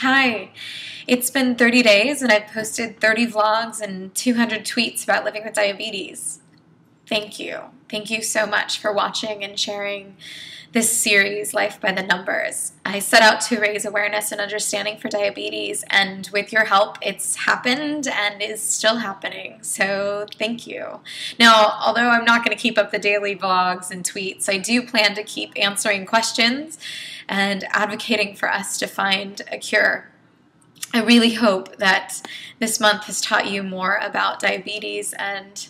Hi. It's been 30 days and I've posted 30 vlogs and 200 tweets about living with diabetes. Thank you. Thank you so much for watching and sharing this series, Life by the Numbers. I set out to raise awareness and understanding for diabetes, and with your help, it's happened and is still happening. So thank you. Now, although I'm not going to keep up the daily vlogs and tweets, I do plan to keep answering questions and advocating for us to find a cure. I really hope that this month has taught you more about diabetes and,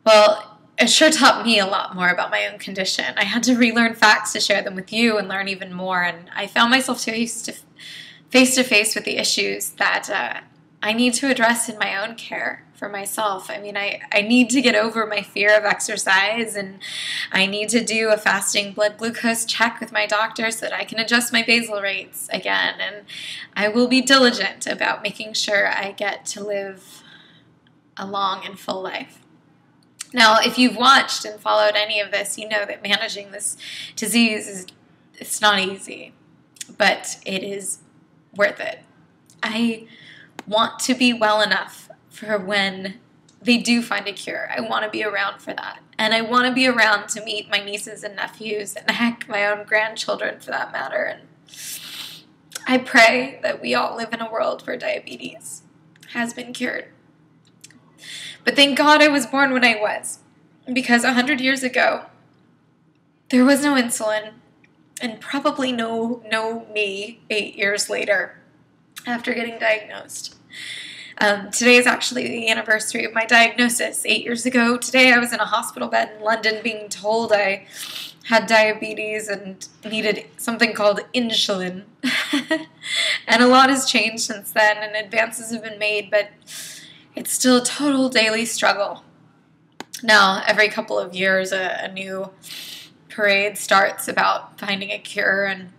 well, it sure taught me a lot more about my own condition. I had to relearn facts to share them with you and learn even more, and I found myself face to face with the issues that I need to address in my own care for myself. I mean, I need to get over my fear of exercise, and I need to do a fasting blood glucose check with my doctor so that I can adjust my basal rates again, and I will be diligent about making sure I get to live a long and full life. Now, if you've watched and followed any of this, you know that managing this disease it's not easy, but it is worth it. I want to be well enough for when they do find a cure. I want to be around for that. And I want to be around to meet my nieces and nephews, and heck, my own grandchildren for that matter. And I pray that we all live in a world where diabetes has been cured. But thank God I was born when I was, because 100 years ago, there was no insulin, and probably no me 8 years later after getting diagnosed. Today is actually the anniversary of my diagnosis. 8 years ago today, I was in a hospital bed in London being told I had diabetes and needed something called insulin. And a lot has changed since then, and advances have been made, but it's still a total daily struggle. Now, every couple of years, a new parade starts about finding a cure and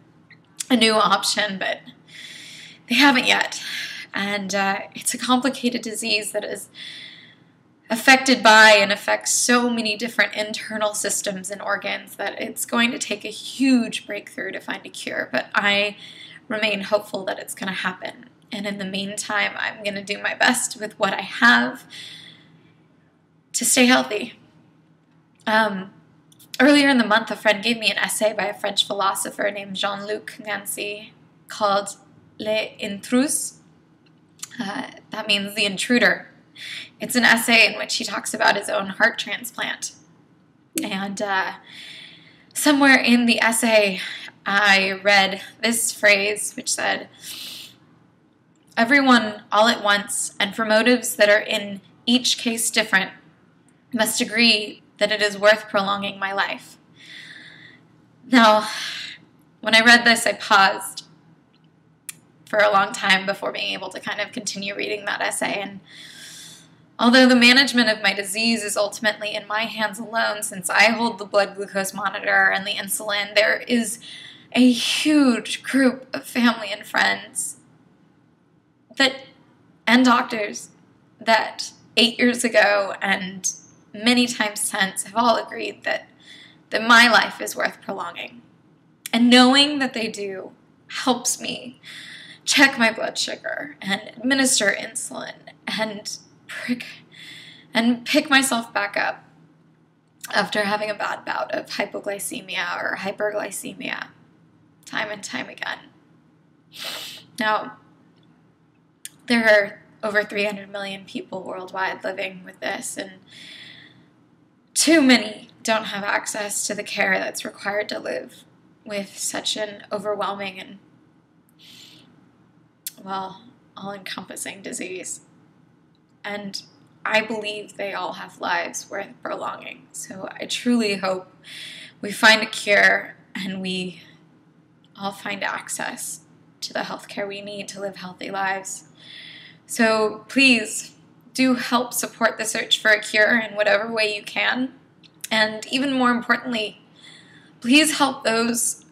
a new option, but they haven't yet. And it's a complicated disease that is affected by and affects so many different internal systems and organs that it's going to take a huge breakthrough to find a cure. But I remain hopeful that it's going to happen. And in the meantime, I'm going to do my best with what I have to stay healthy. Earlier in the month, a friend gave me an essay by a French philosopher named Jean-Luc Nancy called Les Intrus. That means the intruder. It's an essay in which he talks about his own heart transplant. And somewhere in the essay, I read this phrase which said, "Everyone, all at once, and for motives that are in each case different, must agree that it is worth prolonging my life." Now, when I read this, I paused for a long time before being able to kind of continue reading that essay. And although the management of my disease is ultimately in my hands alone, since I hold the blood glucose monitor and the insulin, there is a huge group of family and friends and doctors that 8 years ago and many times since have all agreed that my life is worth prolonging. And knowing that they do helps me check my blood sugar and administer insulin and pick myself back up after having a bad bout of hypoglycemia or hyperglycemia time and time again. Now, there are over 300 million people worldwide living with this, and too many don't have access to the care that's required to live with such an overwhelming and, well, all-encompassing disease. And I believe they all have lives worth prolonging. So I truly hope we find a cure and we all find access to the healthcare we need to live healthy lives. So please do help support the search for a cure in whatever way you can. And even more importantly, please help those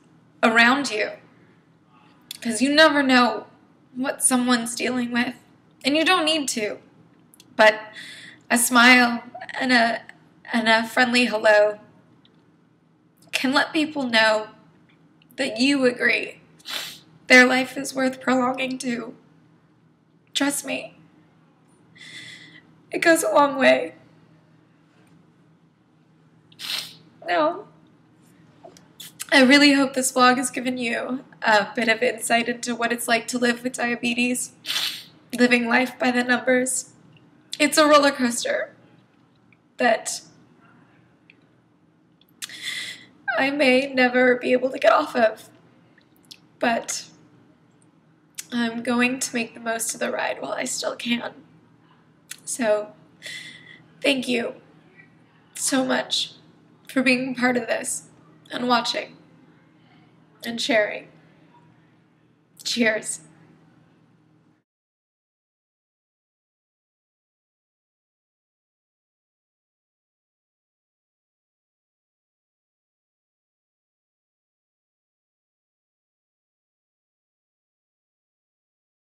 around you, because you never know what someone's dealing with, and you don't need to. But a smile and a friendly hello can let people know that you agree their life is worth prolonging too. Trust me. It goes a long way. Now, I really hope this vlog has given you a bit of insight into what it's like to live with diabetes, living life by the numbers. It's a roller coaster that I may never be able to get off of, but I'm going to make the most of the ride while I still can. So, thank you so much for being part of this and watching and sharing. Cheers.